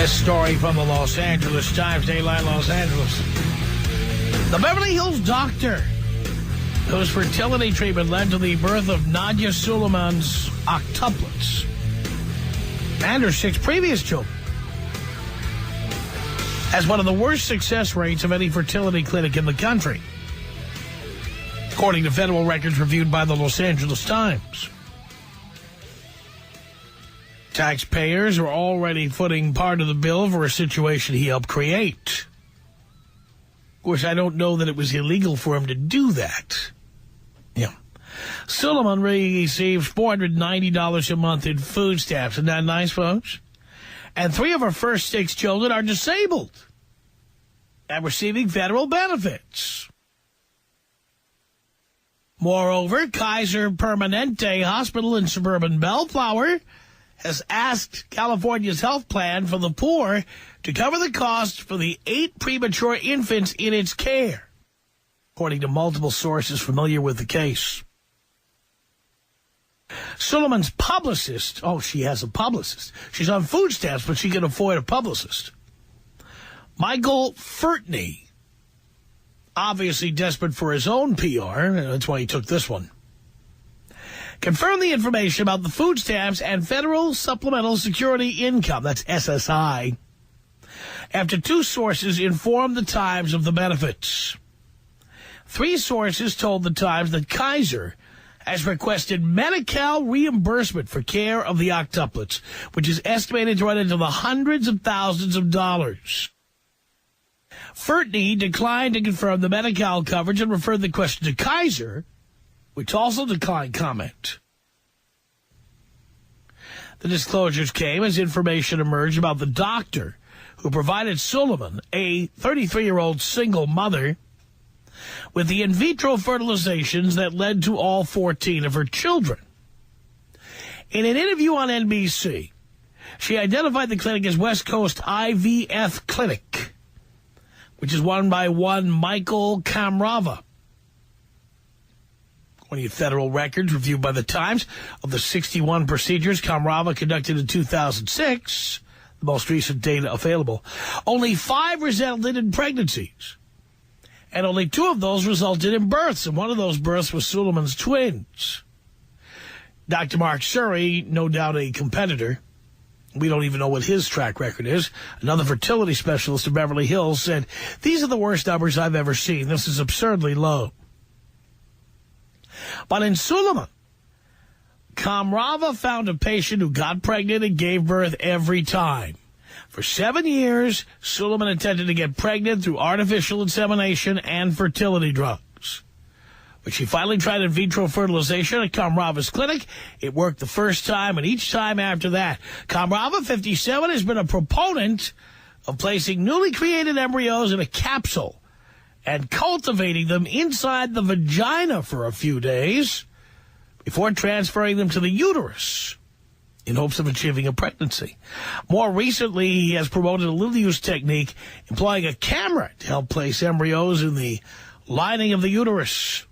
This story from the Los Angeles Times, Daylight Los Angeles. The Beverly Hills doctor whose fertility treatment led to the birth of Nadia Suleiman's octuplets and her 6 previous children has one of the worst success rates of any fertility clinic in the country, according to federal records reviewed by the Los Angeles Times. Taxpayers are already footing part of the bill for a situation he helped create. Of course, I don't know that it was illegal for him to do that. Yeah. Suleiman receives $490 a month in food stamps. Isn't that nice, folks? And 3 of her first 6 children are disabled and receiving federal benefits. Moreover, Kaiser Permanente Hospital in suburban Bellflower has asked California's health plan for the poor to cover the cost for the 8 premature infants in its care, according to multiple sources familiar with the case. Suleiman's publicist, she has a publicist. She's on food stamps, but she can afford a publicist. Michael Furtney, obviously desperate for his own PR, that's why he took this one, confirmed the information about the food stamps and Federal Supplemental Security Income, that's SSI, after 2 sources informed the Times of the benefits. 3 sources told the Times that Kaiser has requested Medi-Cal reimbursement for care of the octuplets, which is estimated to run into the hundreds of thousands of dollars. Furtney declined to confirm the Medi-Cal coverage and referred the question to Kaiser, which also declined comment. The disclosures came as information emerged about the doctor who provided Suleiman, a 33-year-old single mother, with the in vitro fertilizations that led to all 14 of her children. In an interview on NBC, she identified the clinic as West Coast IVF Clinic, which is run by one Michael Camrava. According to federal records reviewed by the Times, of the 61 procedures Camrava conducted in 2006, the most recent data available, only 5 resulted in pregnancies. And only 2 of those resulted in births, and one of those births was Suleiman's twins. Dr. Mark Surrey, no doubt a competitor, we don't even know what his track record is, another fertility specialist in Beverly Hills, said, "These are the worst numbers I've ever seen. This is absurdly low." But in Suleiman, Camrava found a patient who got pregnant and gave birth every time. For 7 years, Suleiman attempted to get pregnant through artificial insemination and fertility drugs. When she finally tried in vitro fertilization at Camrava's clinic, it worked the first time, and each time after that. Camrava, 57, has been a proponent of placing newly created embryos in a capsule and cultivating them inside the vagina for a few days before transferring them to the uterus in hopes of achieving a pregnancy. More recently, he has promoted a little-use technique employing a camera to help place embryos in the lining of the uterus.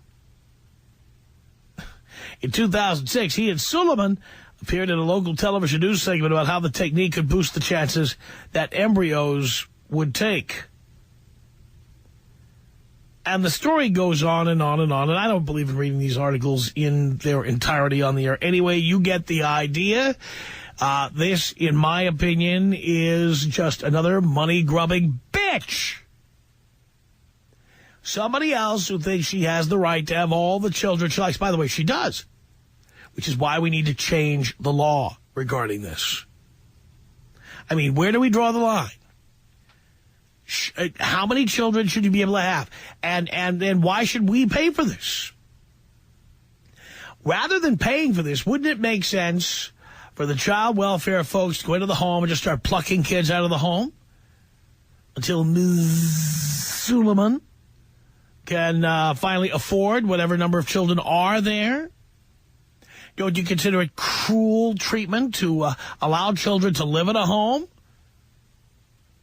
In 2006, he and Suleiman appeared in a local television news segment about how the technique could boost the chances that embryos would take. And the story goes on and on and on, and I don't believe in reading these articles in their entirety on the air. Anyway, you get the idea. This, in my opinion, is just another money-grubbing bitch. Somebody else who thinks she has the right to have all the children she likes. By the way, she does, which is why we need to change the law regarding this. I mean, where do we draw the line? How many children should you be able to have? And why should we pay for this? Rather than paying for this, wouldn't it make sense for the child welfare folks to go into the home and just start plucking kids out of the home until Ms. Suleiman can finally afford whatever number of children are there? Don't you consider it cruel treatment to allow children to live in a home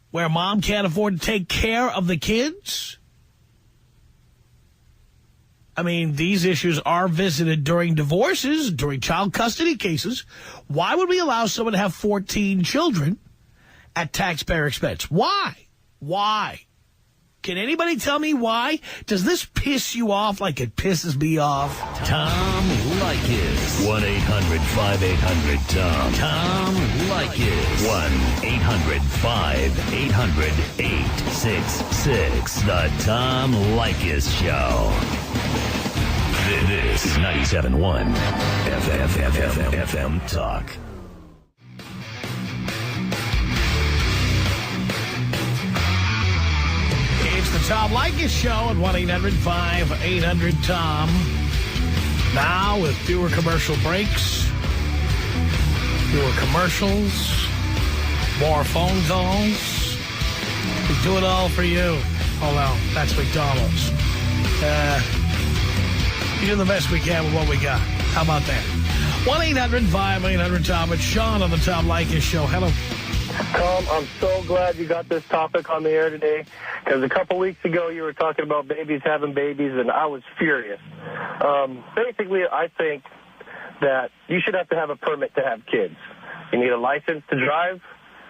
where mom can't afford to take care of the kids? I mean, these issues are visited during divorces, during child custody cases. Why would we allow someone to have 14 children at taxpayer expense. Why? Why? Can anybody tell me why? Does this piss you off like it pisses me off? Tom Leykis. 1-800-5800-TOM. Tom Leykis. 1-800-5800-866. The Tom Leykis Show. This is 97.1 FM Talk. It's the Tom Leykis Show at 1-800-5800-TOM. Now with fewer commercial breaks, fewer commercials, more phone calls. We do it all for you. Oh, well, that's McDonald's. We do the best we can with what we got. How about that? 1-800-5800-TOM. It's Sean on the Tom Leykis Show. Hello. Tom, I'm so glad you got this topic on the air today, because a couple weeks ago you were talking about babies having babies, and I was furious. Basically, I think that you should have to have a permit to have kids. You need a license to drive.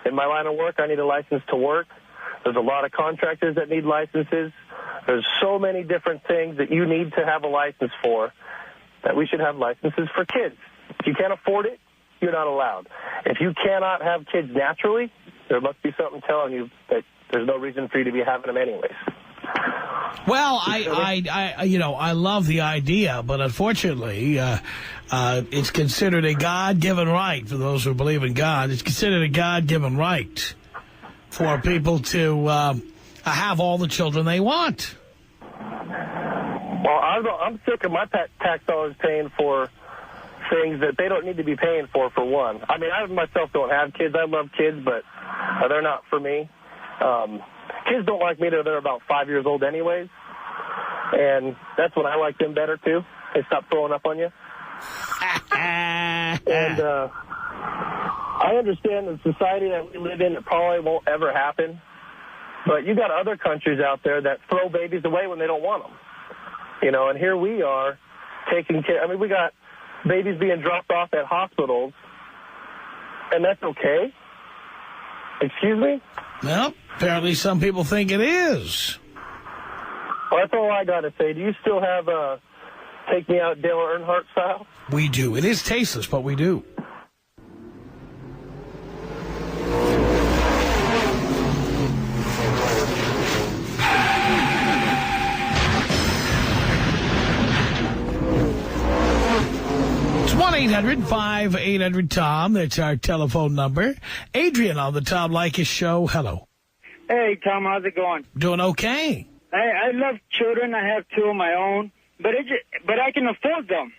In my line of work, I need a license to work. There's a lot of contractors that need licenses. There's so many different things that you need to have a license for that we should have licenses for kids. If you can't afford it, you're not allowed. If you cannot have kids naturally, there must be something telling you that there's no reason for you to be having them anyways. Well, I love the idea, but unfortunately, it's considered a God-given right for those who believe in God. It's considered a God-given right for people to have all the children they want. Well, I'm sick of my tax dollars paying for things that they don't need to be paying for one. I mean, I myself don't have kids. I love kids, but they're not for me. Kids don't like me till they're about 5 years old anyways, and that's when I like them better, too. They stop throwing up on you. And I understand the society that we live in, it probably won't ever happen, but you got other countries out there that throw babies away when they don't want them. You know, and here we are taking care. I mean, we got babies being dropped off at hospitals, and that's okay? Excuse me? Well, apparently some people think it is. Well, that's all I got to say. Do you still have Take Me Out Dale Earnhardt style? We do. It is tasteless, but we do. It's 1-800-5800-TOM. That's our telephone number. Adrian on the Tom Leykis Show. Hello. Hey, Tom, how's it going? Doing okay. I love children. I have two of my own, but I can afford them.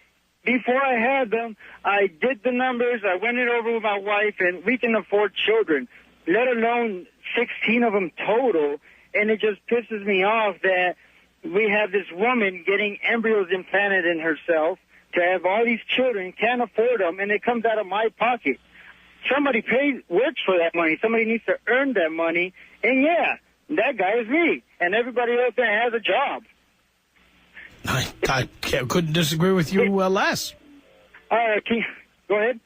Before I had them, I did the numbers. I went it over with my wife, and we can afford children, let alone 16 of them total. And it just pisses me off that we have this woman getting embryos implanted in herself to have all these children, can't afford them, and it comes out of my pocket. Somebody works for that money. Somebody needs to earn that money. And, yeah, that guy is me. And everybody else there has a job. I couldn't disagree with you less. Go ahead.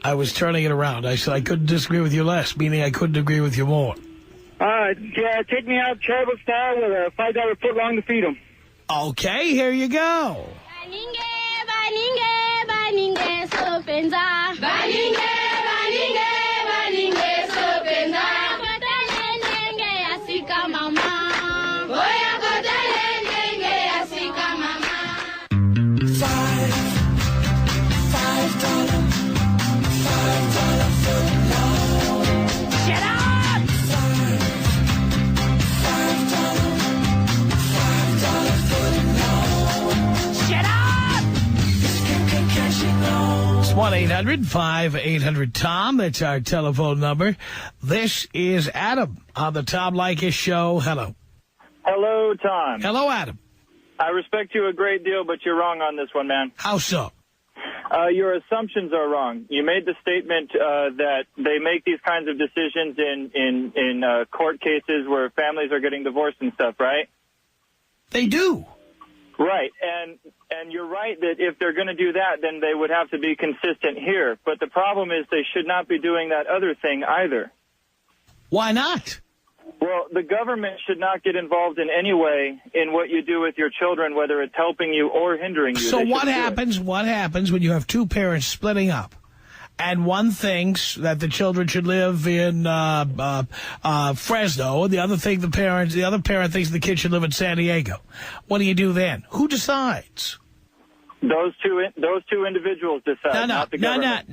I was turning it around. I said I couldn't disagree with you less, meaning I couldn't agree with you more. Yeah, take me out tribal style with a $5 footlong to feed them. Okay, here you go. It's 1-800-5800-TOM. That's our telephone number. This is Adam on the Tom Leykis Show. Hello. Hello, Tom. Hello, Adam. I respect you a great deal, but you're wrong on this one, man. How so? Your assumptions are wrong. You made the statement that they make these kinds of decisions in court cases where families are getting divorced and stuff, right? They do. Right, and you're right that if they're going to do that, then they would have to be consistent here. But the problem is they should not be doing that other thing either. Why not? Well, the government should not get involved in any way in what you do with your children, whether it's helping you or hindering you. So what happens when you have two parents splitting up? And one thinks that the children should live in Fresno, and the other parent thinks the kid should live in San Diego. What do you do then? Who decides? Those two individuals decide, not the government.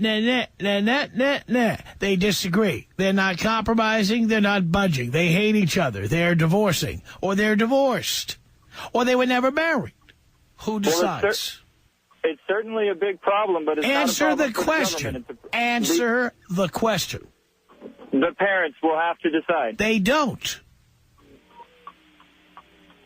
No. They disagree. They're not compromising. They're not budging. They hate each other. They're divorcing, or they're divorced, or they were never married. Who decides? It's certainly a big problem, but it's Answer not a problem the question. Answer the question. The parents will have to decide. They don't.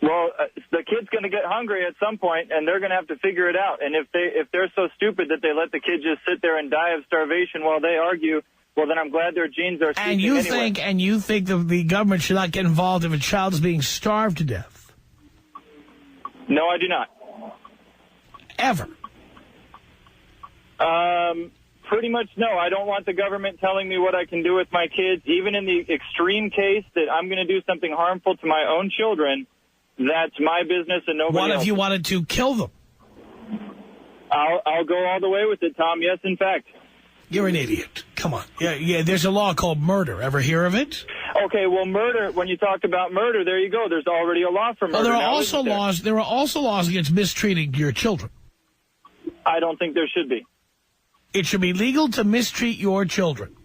Well, the kid's going to get hungry at some point, and they're going to have to figure it out. And if they're so stupid that they let the kid just sit there and die of starvation while they argue, well, then I'm glad their genes are speaking anyway. And you think that the government should not get involved if a child is being starved to death? No, I do not. Ever? Pretty much no. I don't want the government telling me what I can do with my kids. Even in the extreme case that I'm going to do something harmful to my own children, that's my business and nobody else. What if you wanted to kill them? I'll go all the way with it, Tom. Yes, in fact. You're an idiot. Come on. Yeah. There's a law called murder. Ever hear of it? Okay, well, murder, when you talked about murder, there you go. There's already a law for murder. There are also laws against mistreating your children. I don't think there should be. It should be legal to mistreat your children.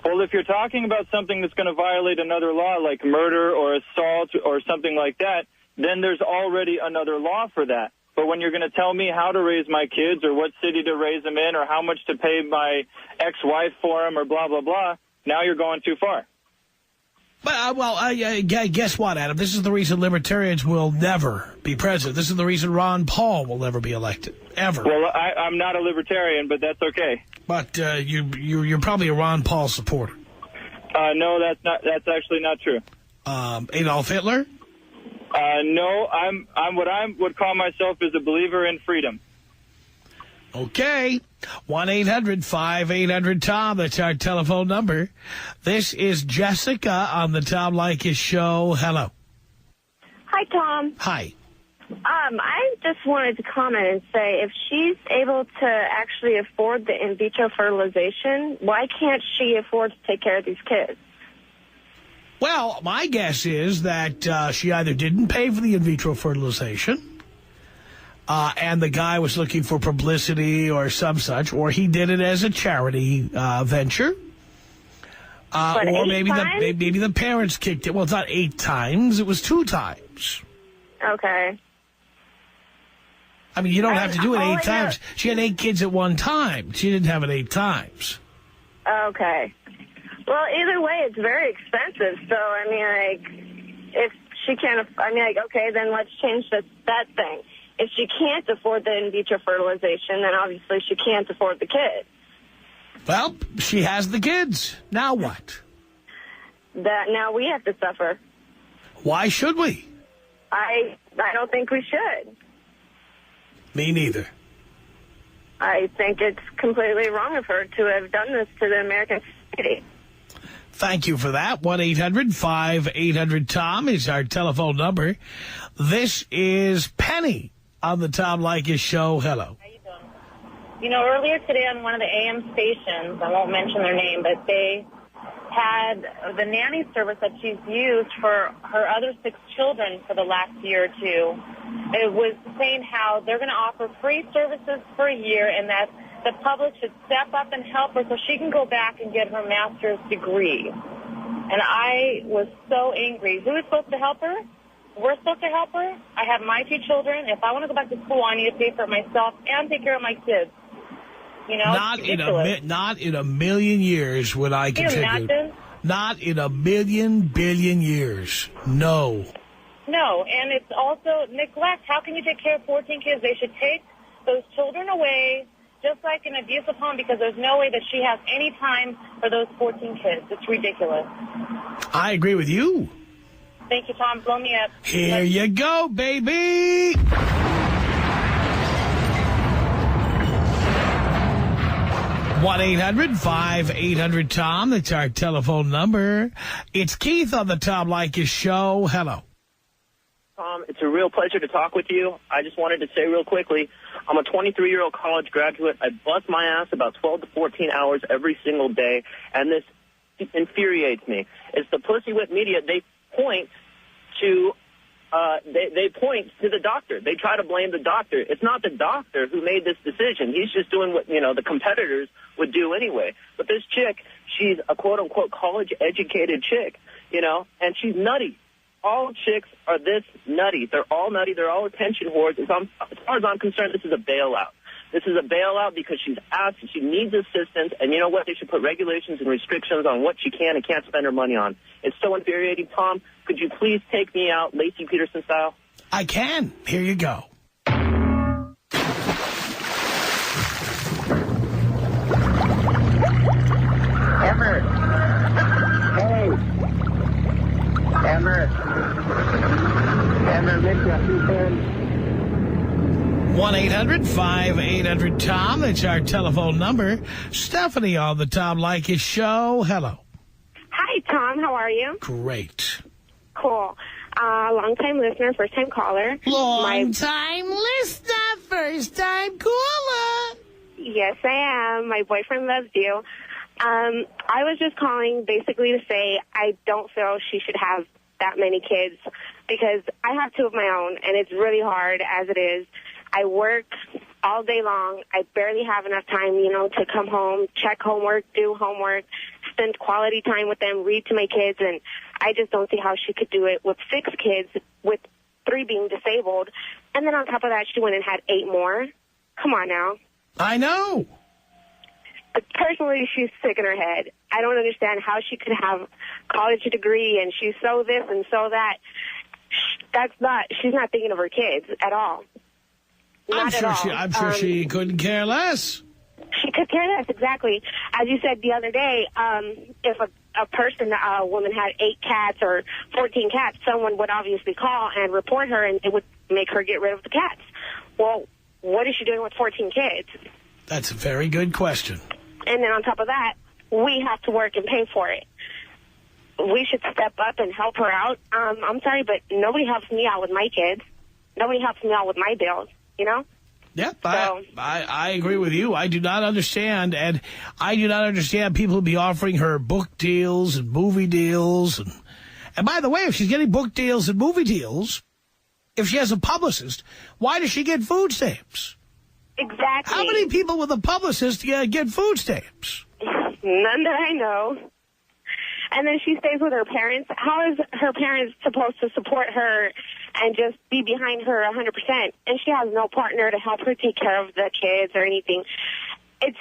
Well, if you're talking about something that's going to violate another law, like murder or assault or something like that, then there's already another law for that. But when you're going to tell me how to raise my kids or what city to raise them in or how much to pay my ex-wife for them or blah, blah, blah, now you're going too far. But, guess what, Adam? This is the reason libertarians will never be president. This is the reason Ron Paul will never be elected, ever. Well, I'm not a libertarian, but that's okay. But you're probably a Ron Paul supporter. No, that's actually not true. Adolf Hitler? No, I'm what I would call myself is a believer in freedom. Okay. 1-800-5800-TOM. That's our telephone number. This is Jessica on the Tom Leykis Show. Hello. Hi, Tom. Hi. I just wanted to comment and say if she's able to actually afford the in vitro fertilization, why can't she afford to take care of these kids? Well, my guess is that she either didn't pay for the in vitro fertilization, and the guy was looking for publicity or some such, or he did it as a charity venture. Or maybe the parents kicked it. Well, it's not 8 times. It was 2 times. Okay. I mean, you don't have to do it 8 times. She had 8 kids at one time. She didn't have it 8 times. Okay. Well, either way, it's very expensive. So, I mean, like, if she can't, okay, then let's change that thing. If she can't afford the in vitro fertilization, then obviously she can't afford the kid. Well, she has the kids. Now what? Now we have to suffer. Why should we? I don't think we should. Me neither. I think it's completely wrong of her to have done this to the American society. Thank you for that. 1-800-5800-TOM is our telephone number. This is Penny on the Tom Leykis Show. Hello. How you doing? You know, earlier today on one of the AM stations, I won't mention their name, but they had the nanny service that she's used for her other 6 children for the last year or 2. It was saying how they're going to offer free services for a year and that the public should step up and help her so she can go back and get her master's degree. And I was so angry. Who is supposed to help her? We're supposed to help her? I have my 2 children. If I want to go back to school, I need to pay for it myself and take care of my kids. You know, not in a million years would I contribute. Not in a billion years. No. No, and it's also neglect. How can you take care of 14 kids? They should take those children away, just like an abusive home, because there's no way that she has any time for those 14 kids. It's ridiculous. I agree with you. Thank you, Tom. Blow me up. Here you go, baby. 1-800-5800-TOM. That's our telephone number. It's Keith on the Tom Leykis Show. Hello. Tom, it's a real pleasure to talk with you. I just wanted to say real quickly, I'm a 23-year-old college graduate. I bust my ass about 12 to 14 hours every single day, and this infuriates me. It's the pussy whip media. They point to they point to the doctor. They try to blame the doctor. It's not the doctor who made this decision. He's just doing what, the competitors would do anyway. But this chick, she's a quote-unquote college-educated chick, and she's nutty. All chicks are this nutty. They're all nutty. They're all attention whores. As far as I'm concerned, this is a bailout. This is a bailout because she's asked, she needs assistance, and you know what? They should put regulations and restrictions on what she can and can't spend her money on. It's so infuriating. Tom, could you please take me out Lacey Peterson style? I can. Here you go. Emmer. Hey. Emmer. Emmer, make that 1-800-5800-TOM. That's our telephone number. Stephanie on the Tom Leykis Show. Hello. Hi, Tom. How are you? Great. Cool. Long-time listener, first-time caller. Long-time listener, first-time caller. Yes, I am. My boyfriend loves you. I was just calling basically to say I don't feel she should have that many kids because I have two of my own, and it's really hard as it is. I work all day long. I barely have enough time, to come home, check homework, do homework, spend quality time with them, read to my kids, and I just don't see how she could do it with 6 kids, with 3 being disabled. And then on top of that, she went and had 8 more. Come on now. I know. But personally, she's sick in her head. I don't understand how she could have a college degree and she's so this and so that. She's not thinking of her kids at all. Not at all. I'm sure she couldn't care less. She could care less, exactly. As you said the other day, if a woman had 8 cats or 14 cats, someone would obviously call and report her, and it would make her get rid of the cats. Well, what is she doing with 14 kids? That's a very good question. And then on top of that, we have to work and pay for it. We should step up and help her out. I'm sorry, but nobody helps me out with my kids. Nobody helps me out with my bills, Yep, I agree with you. I do not understand, and I do not understand people who be offering her book deals and movie deals. And by the way, if she's getting book deals and movie deals, if she has a publicist, why does she get food stamps? Exactly. How many people with a publicist get food stamps? None that I know. And then she stays with her parents. How is her parents supposed to support her and just be behind her 100%? And she has no partner to help her take care of the kids or anything. It's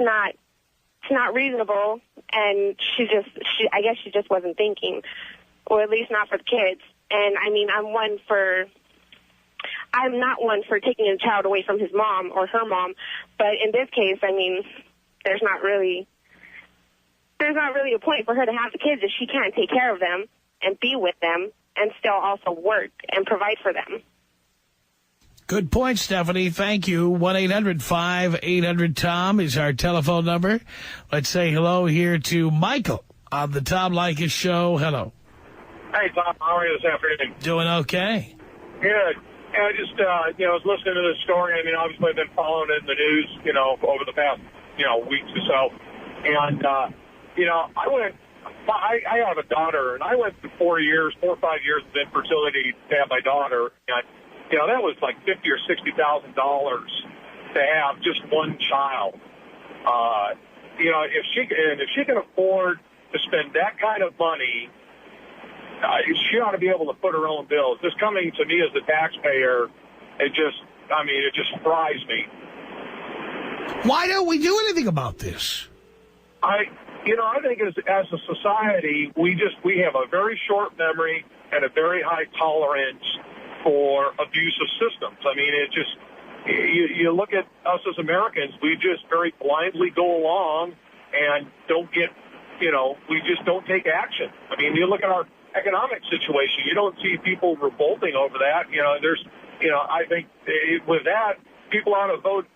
not reasonable. And I guess she just wasn't thinking, or at least not for the kids. And I mean, I'm not one for taking a child away from his mom or her mom, but in this case, I mean, there's not really a point for her to have the kids if she can't take care of them and be with them and still also work and provide for them. Good point, Stephanie. Thank you. 1-800-5800-TOM is our telephone number. Let's say hello here to Michael on the Tom Leykis Show. Hello. Hey, Tom. How are you this afternoon? Doing okay. Good. I just, I was listening to this story. I mean, obviously I've been following it in the news, over the past, weeks or so. And, I have a daughter, and I went through 4 or 5 years of infertility to have my daughter. And, that was like $50,000 or $60,000 to have just one child. If she can afford to spend that kind of money, she ought to be able to put her own bills. This coming to me as a taxpayer, it just fries me. Why don't we do anything about this? I think as a society, we have a very short memory and a very high tolerance for abusive systems. I mean, you look at us as Americans, we just very blindly go along and don't get, we just don't take action. I mean, you look at our economic situation, you don't see people revolting over that. I think with that, people ought to vote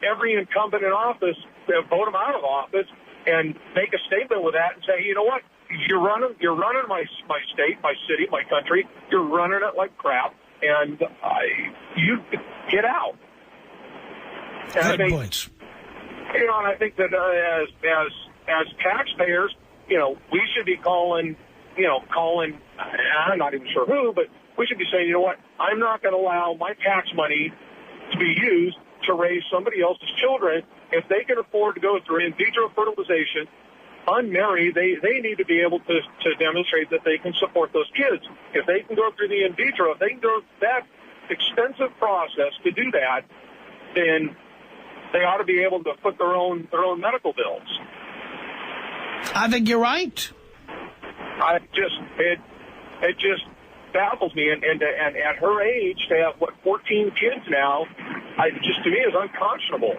every incumbent in office, vote them out of office, and make a statement with that and say, you know what, you're running my state, my city, my country. You're running it like crap, and you get out. And Good points. You know, and I think that as taxpayers, you know, we should be calling. I'm not even sure who, but we should be saying, you know what, I'm not going to allow my tax money to be used to raise somebody else's children. If they can afford to go through in vitro fertilization, unmarried, they need to be able to demonstrate that they can support those kids. If they can go through the in vitro, if they can go through that expensive process to do that, then they ought to be able to put their own medical bills. I think you're right. It just baffles me, and at her age to have 14 kids now, to me is unconscionable.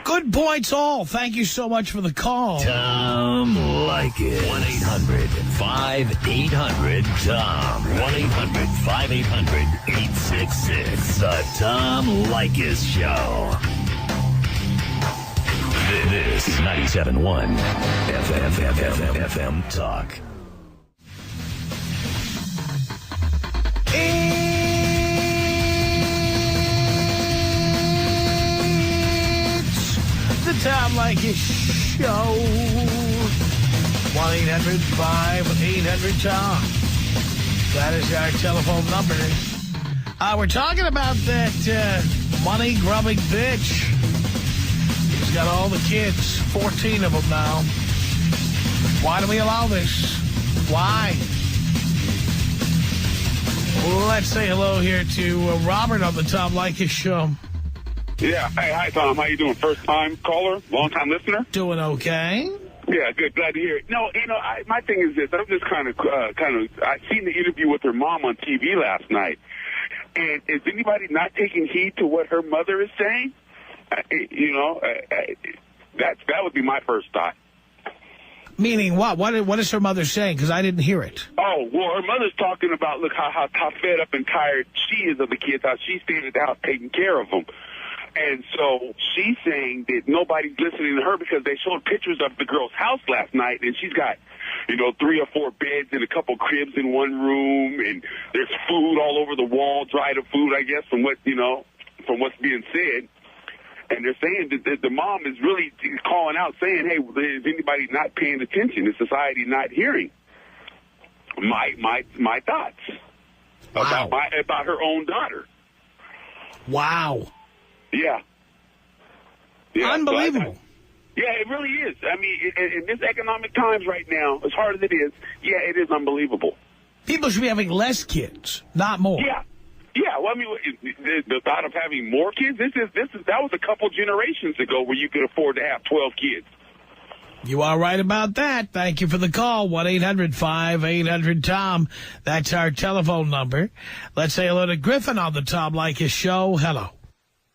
Good points all. Thank you so much for the call. Tom Leykis. 1-800-5800-TOM. 1-800-5800-866. The Tom Leykis Show. This is 97.1 FM Talk. The Tom Leykis Show. 1-800-5800-TOM. That is our telephone number. We're talking about that money-grubbing bitch. He's got all the kids, 14 of them now. Why do we allow this? Why? Let's say hello here to Robert on the Tom Leykis Show. Yeah. Hey, hi, Tom. How you doing? First-time caller? Long-time listener? Doing okay. Yeah, good. Glad to hear it. No, you know, my thing is this. I'm just kind of, I seen the interview with her mom on TV last night. And is anybody not taking heed to what her mother is saying? That would be my first thought. Meaning what? What is her mother saying? Because I didn't hear it. Oh, well, her mother's talking about, look, how fed up and tired she is of the kids, how she's staying at the house taking care of them. And so she's saying that nobody's listening to her because they showed pictures of the girl's house last night, and she's got, 3 or 4 beds and a couple cribs in one room, and there's food all over the wall, dried up food, I guess, from what's being said. And they're saying that the mom is really calling out, saying, hey, is anybody not paying attention? Is society not hearing my thoughts about her own daughter? Wow. Yeah. Unbelievable. Yeah, it really is. I mean, in this economic times right now, as hard as it is, yeah, it is unbelievable. People should be having less kids, not more. Yeah. Yeah, well, I mean, the thought of having more kids, that was a couple generations ago where you could afford to have 12 kids. You are right about that. Thank you for the call. 1-800-5800-TOM. That's our telephone number. Let's say hello to Griffin on the Tom Leykis Show. Hello.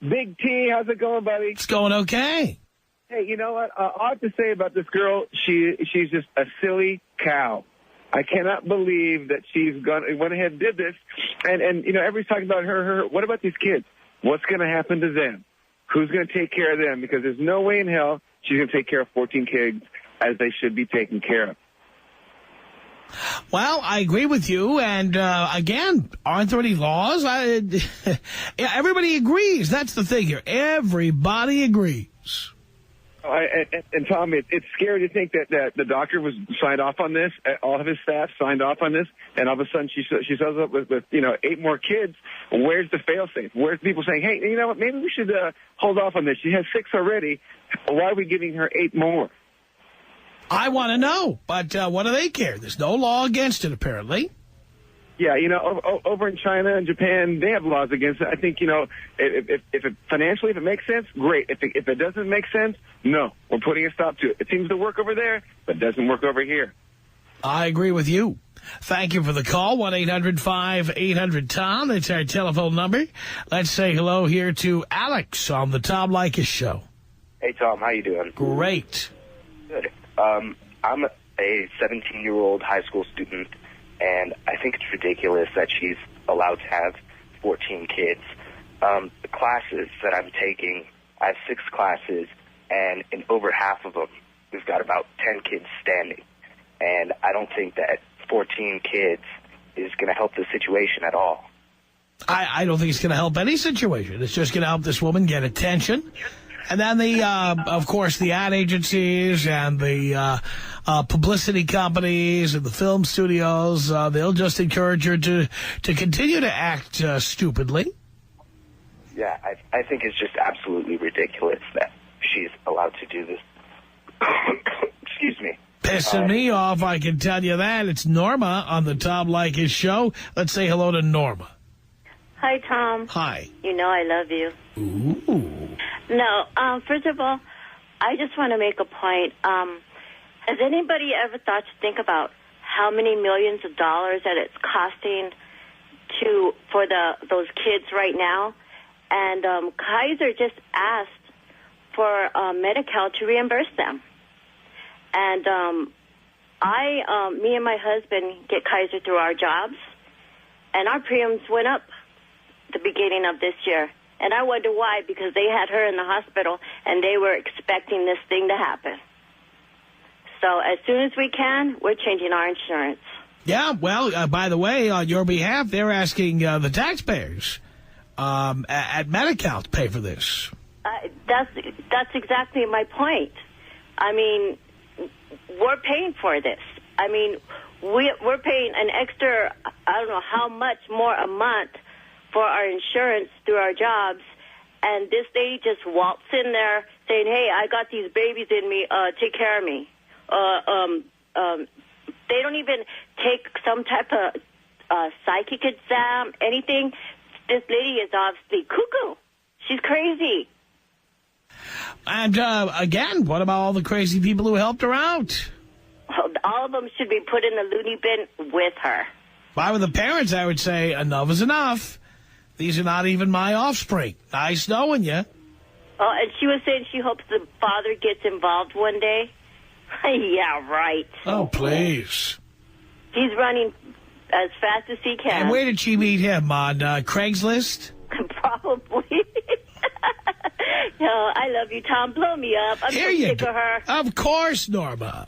Big T, how's it going, buddy? It's going okay. Hey, you know what? All I have to say about this girl, she's just a silly cow. I cannot believe that went ahead and did this. And everybody's talking about her. What about these kids? What's going to happen to them? Who's going to take care of them? Because there's no way in hell she's going to take care of 14 kids as they should be taken care of. Well, I agree with you. And, again, aren't there any laws? Everybody agrees. That's the thing here. Everybody agrees. And Tom, it's scary to think that the doctor was signed off on this. All of his staff signed off on this, and all of a sudden she shows up with 8 more kids. Where's the fail-safe? Where's people saying, hey, you know what? Maybe we should hold off on this. She has 6 already. Why are we giving her 8 more? I want to know, but what do they care? There's no law against it, apparently. Yeah, over in China and Japan, they have laws against it. I think, if it financially, if it makes sense, great. If it doesn't make sense, no, we're putting a stop to it. It seems to work over there, but it doesn't work over here. I agree with you. Thank you for the call. 1-800-5800-TOM. That's our telephone number. Let's say hello here to Alex on the Tom Leykis Show. Hey, Tom, how you doing? Great. Good. I'm a 17-year-old high school student, and I think it's ridiculous that she's allowed to have 14 kids. The classes that I'm taking, I have 6 classes, and in over half of them, we've got about 10 kids standing. And I don't think that 14 kids is going to help the situation at all. I don't think it's going to help any situation. It's just going to help this woman get attention. And then, of course, the ad agencies and the publicity companies and the film studios, they'll just encourage her to continue to act stupidly. Yeah, I think it's just absolutely ridiculous that she's allowed to do this. Excuse me. Pissing me off, I can tell you that. It's Norma on the Tom Leykis show. Let's say hello to Norma. Hi, Tom. Hi. You know I love you. Ooh. No, first of all, I just want to make a point. Has anybody ever thought to think about how many millions of dollars that it's costing for those kids right now? And Kaiser just asked for Medi-Cal to reimburse them. And me and my husband get Kaiser through our jobs, and our premiums went up the beginning of this year. And I wonder why, because they had her in the hospital, and they were expecting this thing to happen. So as soon as we can, we're changing our insurance. Yeah, well, by the way, on your behalf, they're asking the taxpayers at Medi-Cal to pay for this. That's exactly my point. I mean, we're paying for this. I mean, we're paying an extra, I don't know how much more a month for our insurance through our jobs, and this lady just waltzed in there saying, hey, I got these babies in me, take care of me. They don't even take some type of psychic exam, anything. This lady is obviously cuckoo. She's crazy. And, again, what about all the crazy people who helped her out? Well, all of them should be put in the loony bin with her. If I were the parents, I would say, enough is enough. These are not even my offspring. Nice knowing you. Oh, and she was saying she hopes the father gets involved one day. Yeah, right. Oh, please. He's running as fast as he can. And where did she meet him? On Craigslist? Probably. No, I love you, Tom. Blow me up. I'm so sick of her. Of course, Norma.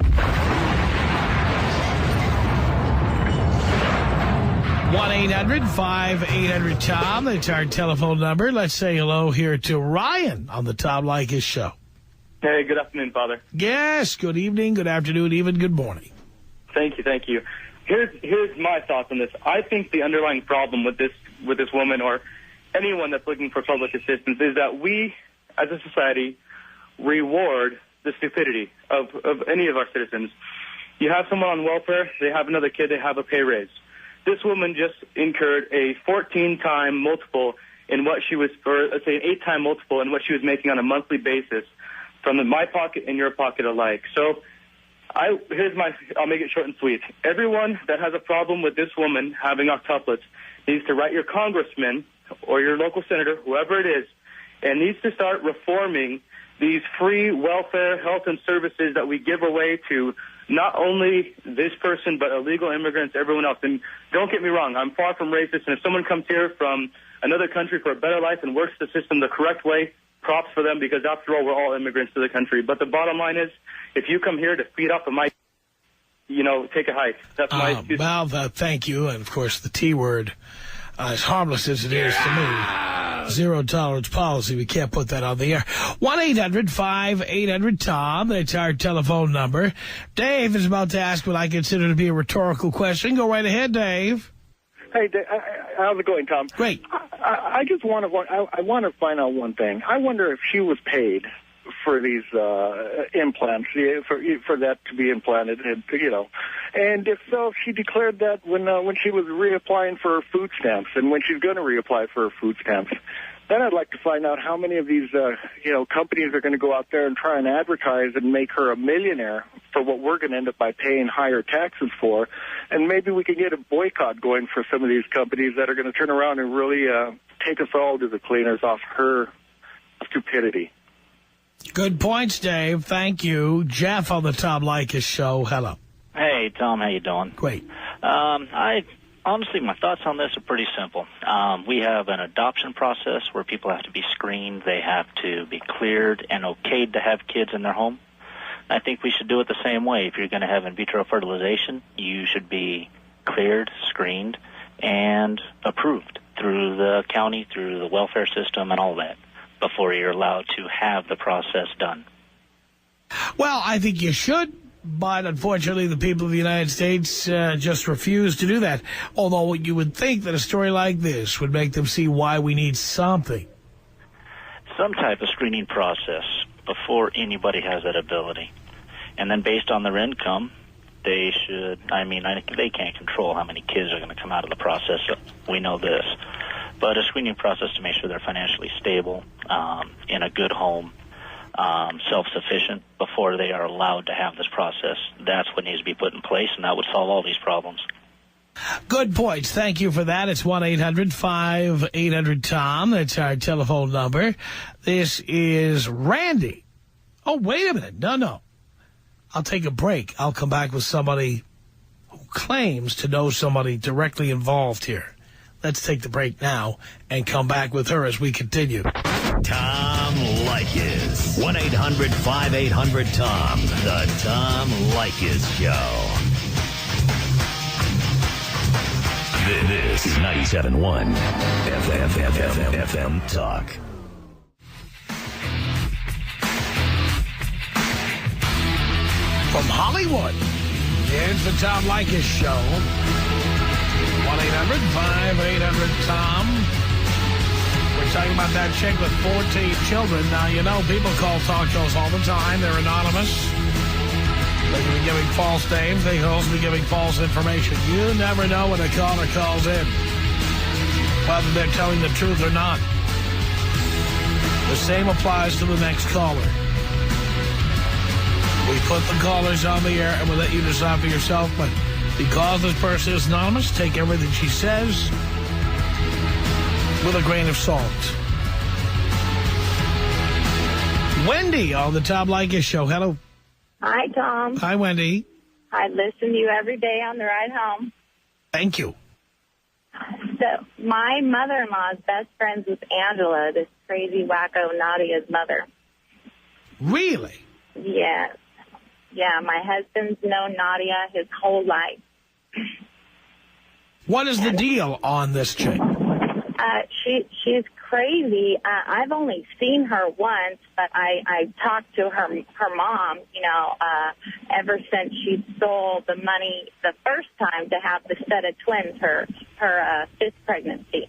1-800-5800-TOM. That's our telephone number. Let's say hello here to Ryan on the Tom Leykis show. Hey, good afternoon, Father. Yes, good evening, good afternoon, even good morning. Thank you. Here's my thoughts on this. I think the underlying problem with this woman or anyone that's looking for public assistance is that we, as a society, reward the stupidity of any of our citizens. You have someone on welfare, they have another kid, they have a pay raise. This woman just incurred a 14-time multiple in what she was, or let's say an 8-time multiple in what she was making on a monthly basis from my pocket and your pocket alike. So I'll make it short and sweet. Everyone that has a problem with this woman having octuplets needs to write your congressman or your local senator, whoever it is, and needs to start reforming these free welfare, health, and services that we give away to not only this person, but illegal immigrants, everyone else. And don't get me wrong, I'm far from racist, and if someone comes here from another country for a better life and works the system the correct way, props for them, because after all, we're all immigrants to the country. But the bottom line is, if you come here to feed off of my, take a hike. That's my excuse. Well, thank you. And, of course, the T word, as harmless as it is to me, zero tolerance policy. We can't put that on the air. 1-800-5800-TOM. That's our telephone number. Dave is about to ask what I consider to be a rhetorical question. Go right ahead, Dave. Hey, Dave, how's it going, Tom? Great. I just want to find out one thing. I wonder if she was paid for these implants, for that to be implanted, and if so, she declared that when she was reapplying for her food stamps, and when she's going to reapply for her food stamps. Then I'd like to find out how many of these companies are going to go out there and try and advertise and make her a millionaire for what we're going to end up by paying higher taxes for, and maybe we can get a boycott going for some of these companies that are going to turn around and really take us all to the cleaners off her stupidity. Good points, Dave. Thank you. Jeff on the Tom Leykis show. Hello. Hey, Tom. How you doing? Great. I Honestly, my thoughts on this are pretty simple. We have an adoption process where people have to be screened. They have to be cleared and okayed to have kids in their home. I think we should do it the same way. If you're going to have in vitro fertilization, you should be cleared, screened, and approved through the county, through the welfare system, and all that before you're allowed to have the process done. Well, I think you should, but unfortunately the people of the United States just refuse to do that. Although you would think that a story like this would make them see why we need something. Some type of screening process before anybody has that ability. And then based on their income, they should, they can't control how many kids are going to come out of the process. We know this. But a screening process to make sure they're financially stable, in a good home, self-sufficient before they are allowed to have this process. That's what needs to be put in place, and that would solve all these problems. Good points. Thank you for that. It's 1-800-5800-TOM. That's our telephone number. This is Randy. Oh, wait a minute. No. I'll take a break. I'll come back with somebody who claims to know somebody directly involved here. Let's take the break now and come back with her as we continue. Tom Leykis. 1-800-5800-TOM. The Tom Leykis Show. This is 97.1 FM Talk. From Hollywood, it's the Tom Leykis Show. 1-800-5800-TOM. We're talking about that chick with 14 children. Now, you know, people call talk shows all the time. They're anonymous. They can be giving false names. They can also be giving false information. You never know when a caller calls in, whether they're telling the truth or not. The same applies to the next caller. We put the callers on the air and we'll let you decide for yourself, but because this person is anonymous, take everything she says with a grain of salt. Wendy on the Tom Leykis Show. Hello. Hi, Tom. Hi, Wendy. I listen to you every day on the ride home. Thank you. So my mother-in-law is best friends with Angela, this crazy wacko Nadia's mother. Really? Yes. Yeah, my husband's known Nadia his whole life. What is the deal on this chick? She's crazy. I've only seen her once, but I talked to her mom, ever since she stole the money the first time to have the set of twins, her fifth pregnancy.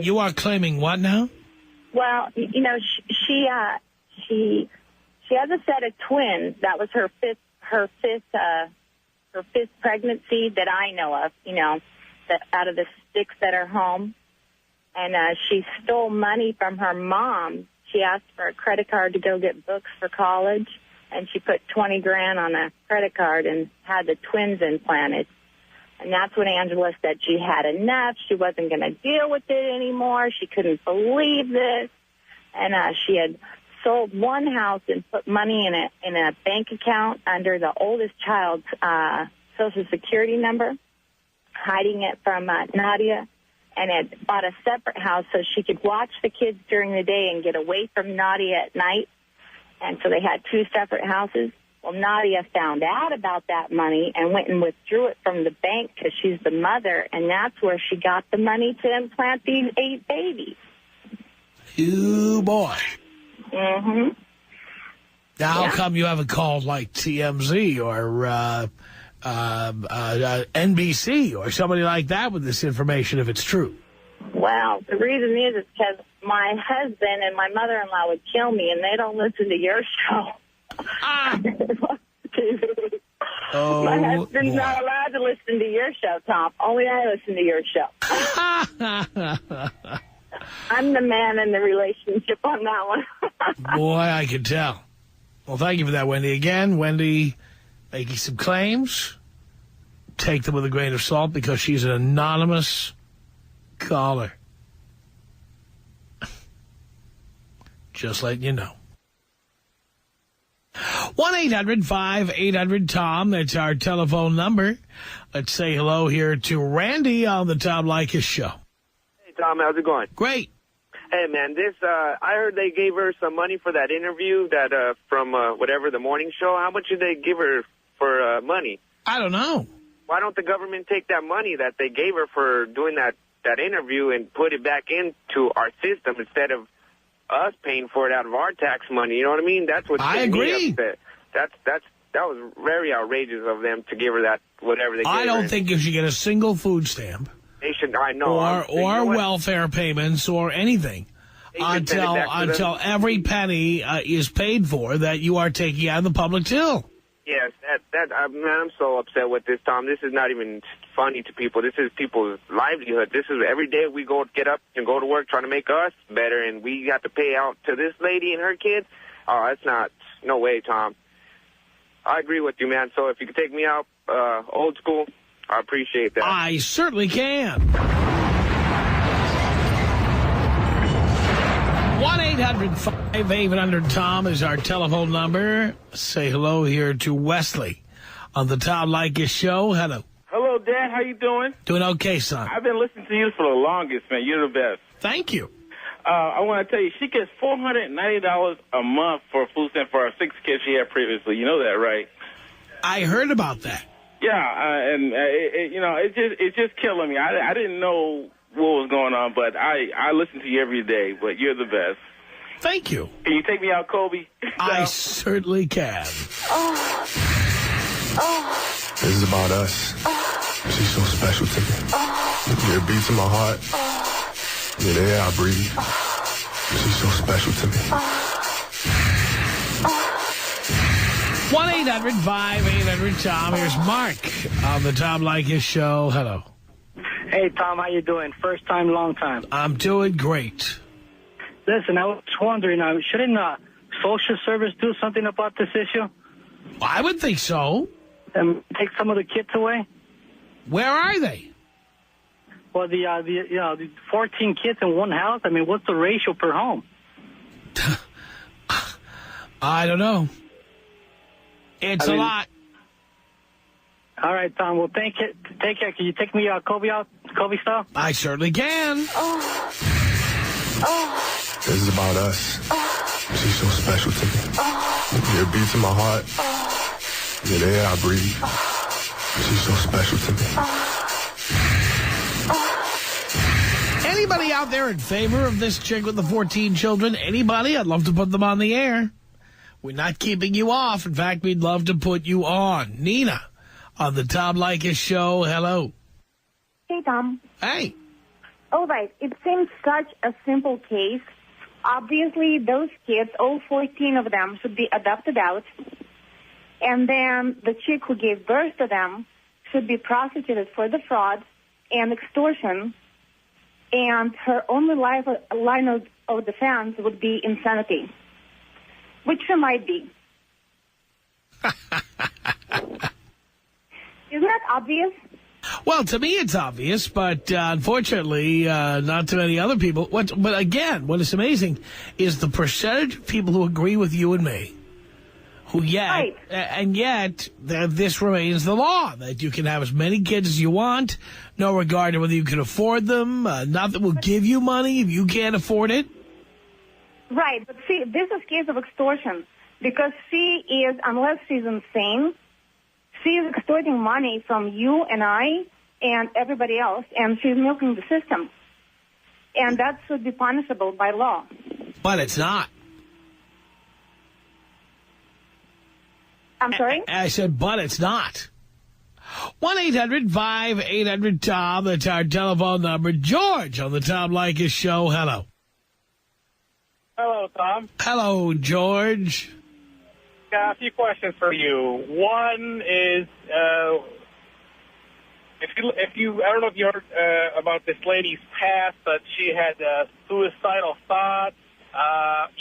You are claiming what now? Well, she has a set of twins. That was her fifth pregnancy that I know of, that out of the 6 that are home. And she stole money from her mom. She asked for a credit card to go get books for college, and she put $20,000 on a credit card and had the twins implanted. And that's when Angela said she had enough. She wasn't going to deal with it anymore. She couldn't believe this. And she had sold one house and put money in a bank account under the oldest child's Social Security number, hiding it from Nadia, and had bought a separate house so she could watch the kids during the day and get away from Nadia at night. And so they had 2 separate houses. Well, Nadia found out about that money and went and withdrew it from the bank because she's the mother, and that's where she got the money to implant these 8 babies. You boy. Mm-hmm. Now, how come you haven't called like TMZ or NBC or somebody like that with this information if it's true? Well, the reason is because my husband and my mother-in-law would kill me, and they don't listen to your show. Oh, my husband's not allowed to listen to your show, Tom. Only I listen to your show. I'm the man in the relationship on that one. Boy, I can tell. Well, thank you for that, Wendy. Again, Wendy making some claims. Take them with a grain of salt because she's an anonymous caller. Just letting you know. 1-800-5800-TOM. That's our telephone number. Let's say hello here to Randy on the Tom Leykis show. Hey, Tom, how's it going? Great. Hey, man, I heard they gave her some money for that interview from whatever, the morning show. How much did they give her for money? I don't know. Why don't the government take that money that they gave her for doing that interview and put it back into our system instead of us paying for it out of our tax money? You know what I mean? That's what I agree. Me upset. That was very outrageous of them to give her that whatever they gave her. I don't think you should get a single food stamp. They should. I know. Or welfare payments or anything until every penny is paid for that you are taking out of the public till. Yes, I'm so upset with this, Tom. This is not even funny to people. This is people's livelihood. This is every day we get up and go to work trying to make us better, and we got to pay out to this lady and her kids. Oh, that's not, no way, Tom. I agree with you, man. So if you could take me out old school, I appreciate that. I certainly can. 1-800-5800-TOM is our telephone number. Say hello here to Wesley on the Tom Leykis show. Hello. Hello, Dad. How you doing? Doing okay, son. I've been listening to you for the longest, man. You're the best. Thank you. I want to tell you, she gets $490 a month for a food stamp for her 6 kids she had previously. You know that, right? I heard about that. Yeah, it's just killing me. I didn't know what was going on, but I listen to you every day, but you're the best. Thank you. Can you take me out, Kobe? I certainly can. This is about us. She's so special to me. Yeah, it beats in my heart. Yeah, the air I breathe. She's so special to me. 1-800-5800-TOM. Here's Mark on the Tom Leykis show. Hello. Hey, Tom, how you doing? First time, long time. I'm doing great. Listen, I was wondering, shouldn't Social Service do something about this issue? I would think so. And take some of the kids away? Where are they? Well, the 14 kids in one house. I mean, what's the ratio per home? I don't know. It's a lot. All right, Tom. Well, take care. Can you take me Kobe style? I certainly can. This is about us. She's so special to me. Yeah, it beats in my heart. Yeah, the air I breathe. She's so special to me. Anybody out there in favor of this chick with the 14 children? Anybody? I'd love to put them on the air. We're not keeping you off. In fact, we'd love to put you on. Nina on the Tom Leykis show. Hello. Hey, Tom. Hey. All right. It seems such a simple case. Obviously, those kids, all 14 of them, should be adopted out. And then the chick who gave birth to them should be prosecuted for the fraud and extortion. And her only line of defense would be insanity, which she might be. Isn't that obvious? Well, to me it's obvious, but unfortunately, not to many other people. But again, what is amazing is the percentage of people who agree with you and me, who yet this remains the law, that you can have as many kids as you want, no regard to whether you can afford them, nothing will give you money if you can't afford it. Right, but see, this is a case of extortion, because she is, unless she's insane, she is extorting money from you and I and everybody else, and she's milking the system. And that should be punishable by law. But it's not. I'm sorry? I said, but it's not. 1-800-5800-TOM. That's our telephone number. George on the Tom Leykis show. Hello. Hello, Tom. Hello, George. Got a few questions for you. One is, if you I don't know if you heard about this lady's past, but she had suicidal thoughts.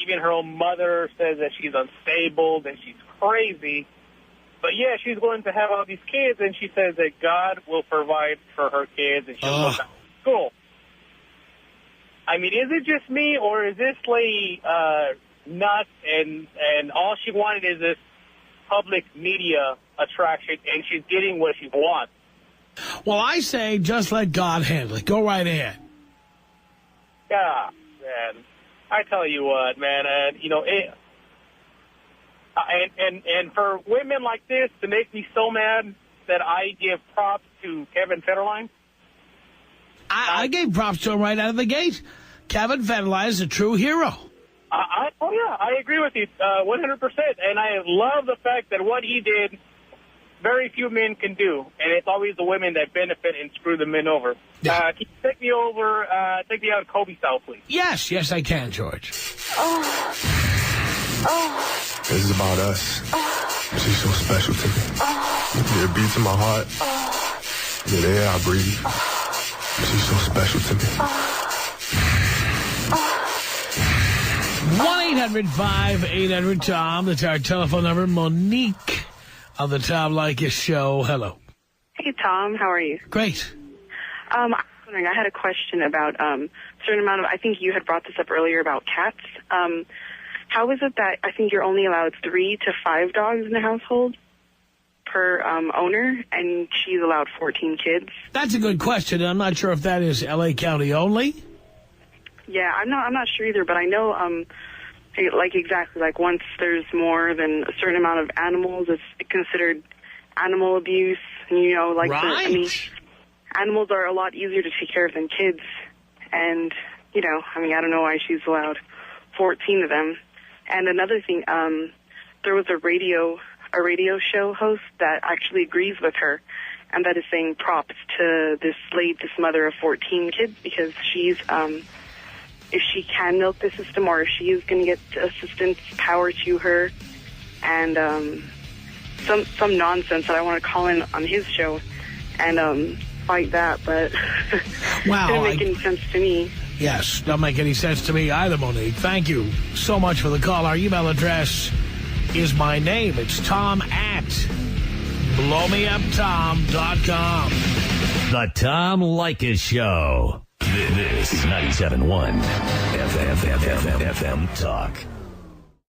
Even her own mother says that she's unstable, that she's crazy. But yeah, she's going to have all these kids, and she says that God will provide for her kids, and she'll go back to school. I mean, is it just me, or is this lady nuts, and all she wanted is this public media attraction, and she's getting what she wants? Well, I say just let God handle it. Go right ahead. Yeah, man. I tell you what, man. And for women like this to make me so mad that I give props to Kevin Federline. I gave props to him right out of the gate. Kevin Federline is a true hero. I agree with you 100%. And I love the fact that what he did, very few men can do. And it's always the women that benefit and screw the men over. Yeah. Can you take me out Kobe style, please? Yes, I can, George. This is about us. She's so special to me. Yeah, it beats in my heart. Yeah, the air I breathe. She's so special to me. 1-800-5800-TOM. That's our telephone number. Monique of the Tom Leykis Show. Hello. Hey, Tom. How are you? Great. I was wondering, I had a question about a certain amount of, I think you had brought this up earlier about cats. How is it that I think you're only allowed 3 to 5 dogs in the household per owner, and she's allowed 14 kids? That's a good question. I'm not sure if that is L.A. County only. Yeah, I'm not sure either, but I know, once there's more than a certain amount of animals, it's considered animal abuse. And, right. Animals are a lot easier to take care of than kids. And, I don't know why she's allowed 14 of them. And another thing, there was a radio show host that actually agrees with her, and that is saying props to this mother of 14 kids, because she's, if she can milk the system, or if she is going to get assistance, power to her, and some nonsense that I want to call in on his show and fight that, but wow, it didn't make any sense to me. Yes, don't make any sense to me either, Monique. Thank you so much for the call. Our email address is my name. It's tom@blowmeuptom.com. The Tom Leykis Show. This is 97.1 FM Talk.